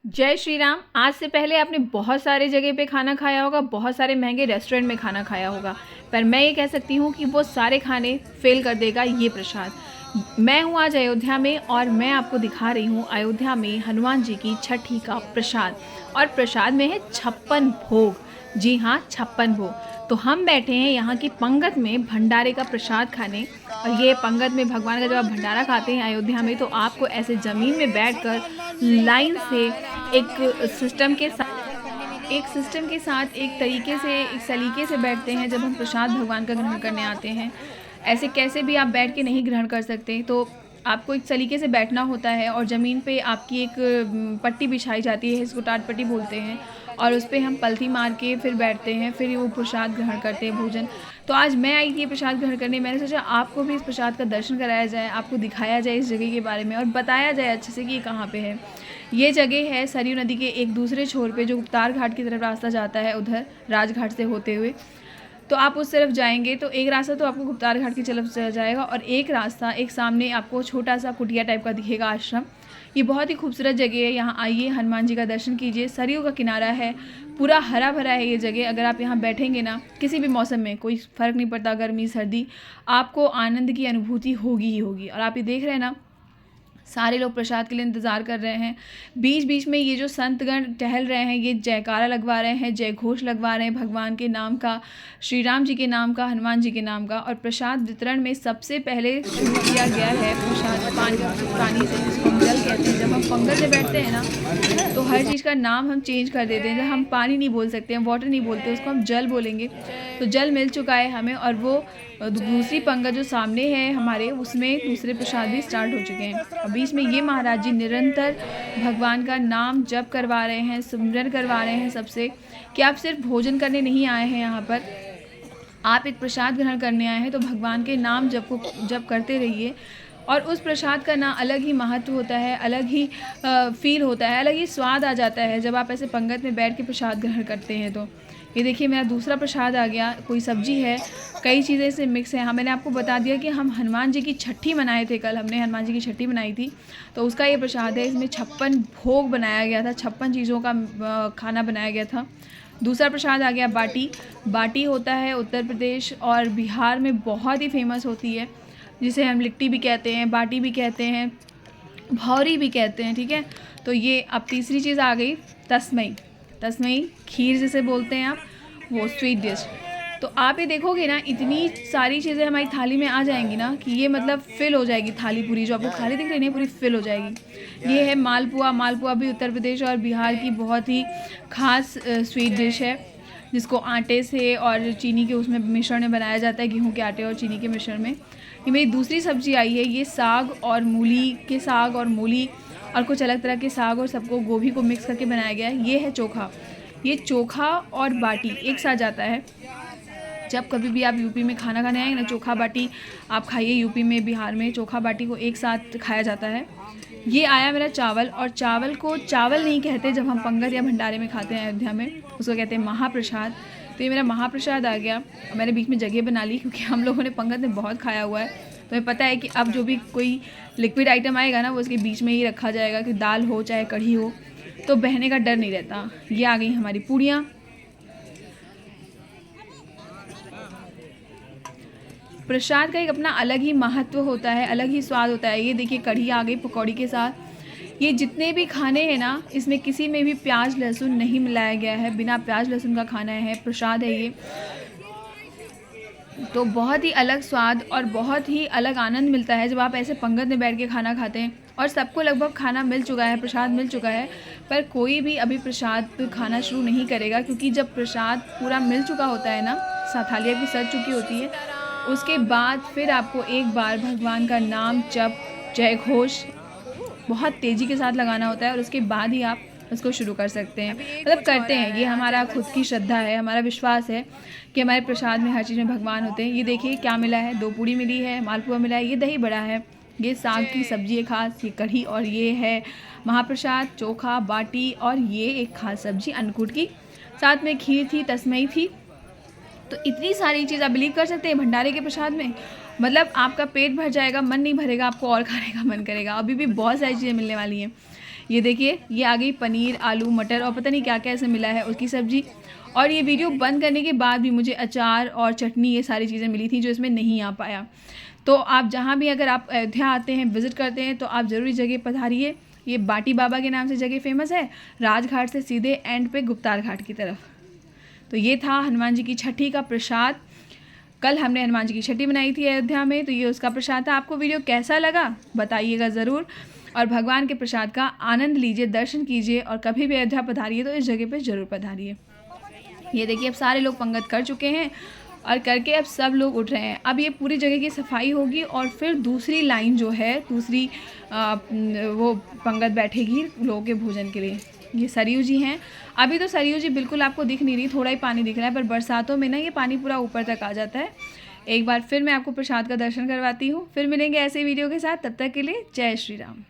जय श्री राम। आज से पहले आपने बहुत सारे जगह पे खाना खाया होगा, बहुत सारे महंगे रेस्टोरेंट में खाना खाया होगा, पर मैं ये कह सकती हूँ कि वो सारे खाने फेल कर देगा ये प्रसाद। मैं हूँ आज अयोध्या में और मैं आपको दिखा रही हूँ अयोध्या में हनुमान जी की छठी का प्रसाद। और प्रसाद में है 56 भोग। जी हाँ, 56 भोग। तो हम बैठे हैं यहाँ की पंगत में भंडारे का प्रसाद खाने। और ये पंगत में भगवान का जब आप भंडारा खाते हैं अयोध्या में, तो आपको ऐसे ज़मीन में बैठकर लाइन से एक सिस्टम के साथ एक सलीके से बैठते हैं जब हम प्रसाद भगवान का ग्रहण करने आते हैं। ऐसे कैसे भी आप बैठ के नहीं ग्रहण कर सकते, तो आपको एक सलीके से बैठना होता है और ज़मीन पे आपकी एक पट्टी बिछाई जाती है, इसको टाट पट्टी बोलते हैं। और उस पर हम पलथी मार के फिर बैठते हैं, फिर वो प्रसाद ग्रहण करते हैं, भोजन। तो आज मैं आई थी ये प्रसाद ग्रहण करने। मैंने सोचा आपको भी इस प्रसाद का दर्शन कराया जाए, आपको दिखाया जाए इस जगह के बारे में और बताया जाए अच्छे से कि ये कहाँ पे है। ये जगह है सरयू नदी के एक दूसरे छोर पे, जो गुप्तार घाट की तरफ रास्ता जाता है, उधर राजघाट से होते हुए। तो आप उस तरफ जाएंगे तो एक रास्ता तो आपको गुप्तार घाट की तरफ चला जाएगा और एक रास्ता एक सामने आपको छोटा सा कुटिया टाइप का दिखेगा, आश्रम। ये बहुत ही खूबसूरत जगह है। यहाँ आइए, हनुमान जी का दर्शन कीजिए। सरयू का किनारा है, पूरा हरा भरा है ये जगह। अगर आप यहाँ बैठेंगे ना, किसी भी मौसम में कोई फ़र्क नहीं पड़ता, गर्मी सर्दी, आपको आनंद की अनुभूति होगी ही होगी। और आप ये देख रहे हैं ना, सारे लोग प्रसाद के लिए इंतज़ार कर रहे हैं। बीच बीच में ये जो संतगण टहल रहे हैं, ये जयकारा लगवा रहे हैं, जय घोष लगवा रहे हैं भगवान के नाम का, श्री राम जी के नाम का, हनुमान जी के नाम का। और प्रसाद वितरण में सबसे पहले शुरू किया गया है प्रसाद पानी से, जिसको हम जल कहते हैं। जब हम पंगत में बैठते हैं ना, तो हर चीज़ का नाम हम चेंज कर देते हैं। जब हम पानी नहीं बोल सकते हैं, वाटर नहीं बोलते, उसको हम जल बोलेंगे। तो जल मिल चुका है हमें, और वो दूसरी पंगत जो सामने है हमारे, उसमें दूसरे प्रसाद भी स्टार्ट हो चुके हैं। और बीच में ये महाराज जी निरंतर भगवान का नाम जप करवा रहे हैं, सिमरन करवा रहे हैं सबसे, कि आप सिर्फ भोजन करने नहीं आए हैं यहाँ पर, आप एक प्रसाद ग्रहण करने आए हैं। तो भगवान के नाम जप करते रहिए। और उस प्रसाद का ना अलग ही महत्व होता है, अलग ही फील होता है, अलग ही स्वाद आ जाता है जब आप ऐसे पंगत में बैठ के प्रसाद ग्रहण करते हैं। तो ये देखिए, मेरा दूसरा प्रसाद आ गया। कोई सब्जी है, कई चीज़ें इससे मिक्स हैं। हाँ, मैंने आपको बता दिया कि हम हनुमान जी की छठी मनाए थे, कल हमने हनुमान जी की छठी बनाई थी, तो उसका ये प्रसाद है। इसमें 56 भोग बनाया गया था, 56 चीज़ों का खाना बनाया गया था। दूसरा प्रसाद आ गया बाटी। बाटी होता है उत्तर प्रदेश और बिहार में बहुत ही फेमस होती है, जिसे हम लिट्टी भी कहते हैं, बाटी भी कहते हैं, भौरी भी कहते हैं, ठीक है। तो ये अब तीसरी चीज़ आ गई, तस्मई। तस्मई खीर जिसे बोलते हैं आप, वो स्वीट डिश। तो आप ये देखोगे ना, इतनी सारी चीज़ें हमारी थाली में आ जाएंगी ना, कि ये मतलब फिल हो जाएगी थाली पूरी। जो आपको खाली दिख रही है पूरी फिल हो जाएगी। ये है मालपुआ। मालपुआ भी उत्तर प्रदेश और बिहार की बहुत ही ख़ास स्वीट डिश है, जिसको आटे से और चीनी के उसमें मिश्रण में बनाया जाता है, गेहूं के आटे और चीनी के मिश्रण में। ये मेरी दूसरी सब्जी आई है। ये साग और मूली के साग और मूली और कुछ अलग तरह के साग और सबको गोभी को मिक्स करके बनाया गया है। ये है चोखा। ये चोखा और बाटी एक साथ जाता है। जब कभी भी आप यूपी में खाना खाने आएंगे ना, चोखा बाटी आप खाइए। यूपी में, बिहार में चोखा बाटी को एक साथ खाया जाता है। ये आया मेरा चावल। और चावल को चावल नहीं कहते जब हम पंगत या भंडारे में खाते हैं अयोध्या में, उसको कहते हैं महाप्रसाद। तो ये मेरा महाप्रसाद आ गया। और मैंने बीच में जगह बना ली, क्योंकि हम लोगों ने पंगत में बहुत खाया हुआ है, तो हमें पता है कि अब जो भी कोई लिक्विड आइटम आएगा ना, वो उसके बीच में ही रखा जाएगा, कि दाल हो चाहे कढ़ी हो, तो बहने का डर नहीं रहता। ये आ गई हमारी पूड़ियाँ। प्रसाद का एक अपना अलग ही महत्व होता है, अलग ही स्वाद होता है। ये देखिए, कढ़ी आ गई पकौड़ी के साथ। ये जितने भी खाने हैं ना, इसमें किसी में भी प्याज लहसुन नहीं मिलाया गया है, बिना प्याज लहसुन का खाना है, प्रसाद है ये। तो बहुत ही अलग स्वाद और बहुत ही अलग आनंद मिलता है जब आप ऐसे पंगत में बैठ के खाना खाते हैं। और सबको लगभग खाना मिल चुका है, प्रसाद मिल चुका है, पर कोई भी अभी प्रसाद खाना शुरू नहीं करेगा, क्योंकि जब प्रसाद पूरा मिल चुका होता है ना, थालियाँ भी सज चुकी होती है, उसके बाद फिर आपको एक बार भगवान का नाम जप, जय घोष बहुत तेज़ी के साथ लगाना होता है, और उसके बाद ही आप उसको शुरू कर सकते हैं। मतलब करते हैं, ये हमारा खुद की श्रद्धा है, हमारा विश्वास है कि हमारे प्रसाद में हर चीज़ में भगवान होते हैं। ये देखिए क्या मिला है, 2 पूड़ी मिली है, मालपुआ मिला है, ये दही बड़ा है, ये साग की सब्जी है खास, ये कढ़ी, और ये है महाप्रसाद चोखा बाटी, और ये एक खास सब्जी अन्नकूट की, साथ में खीर थी, तस्मई थी। तो इतनी सारी चीज़ आप बिलीव कर सकते हैं भंडारे के प्रसाद में। मतलब आपका पेट भर जाएगा, मन नहीं भरेगा, आपको और खाने का मन करेगा। अभी भी बहुत सारी चीज़ें मिलने वाली हैं। ये देखिए, ये आ गई पनीर, आलू, मटर और पता नहीं क्या क्या ऐसे मिला है उसकी सब्ज़ी। और ये वीडियो बंद करने के बाद भी मुझे अचार और चटनी ये सारी चीज़ें मिली थी जो इसमें नहीं आ पाया। तो आप जहाँ भी अगर आप अयोध्या आते हैं, विज़िट करते हैं, तो आप ज़रूर इस जगह पधारिए। ये बाटी बाबा के नाम से जगह फ़ेमस है, राजघाट से सीधे एंड पे गुप्तार घाट की तरफ। तो ये था हनुमान जी की छठी का प्रसाद। कल हमने हनुमान जी की छठी बनाई थी अयोध्या में, तो ये उसका प्रसाद था। आपको वीडियो कैसा लगा बताइएगा ज़रूर, और भगवान के प्रसाद का आनंद लीजिए, दर्शन कीजिए, और कभी भी अयोध्या पधारिए तो इस जगह पे ज़रूर पधारिए। ये देखिए, अब सारे लोग पंगत कर चुके हैं और करके अब सब लोग उठ रहे हैं। अब ये पूरी जगह की सफाई होगी और फिर दूसरी लाइन जो है, दूसरी वो पंगत बैठेगी लोगों के भोजन के लिए। ये सरयू जी हैं। अभी तो सरयू जी बिल्कुल आपको दिख नहीं रही, थोड़ा ही पानी दिख रहा है, पर बरसातों में ना ये पानी पूरा ऊपर तक आ जाता है। एक बार फिर मैं आपको प्रसाद का दर्शन करवाती हूँ, फिर मिलेंगे ऐसे वीडियो के साथ। तब तक के लिए जय श्री राम।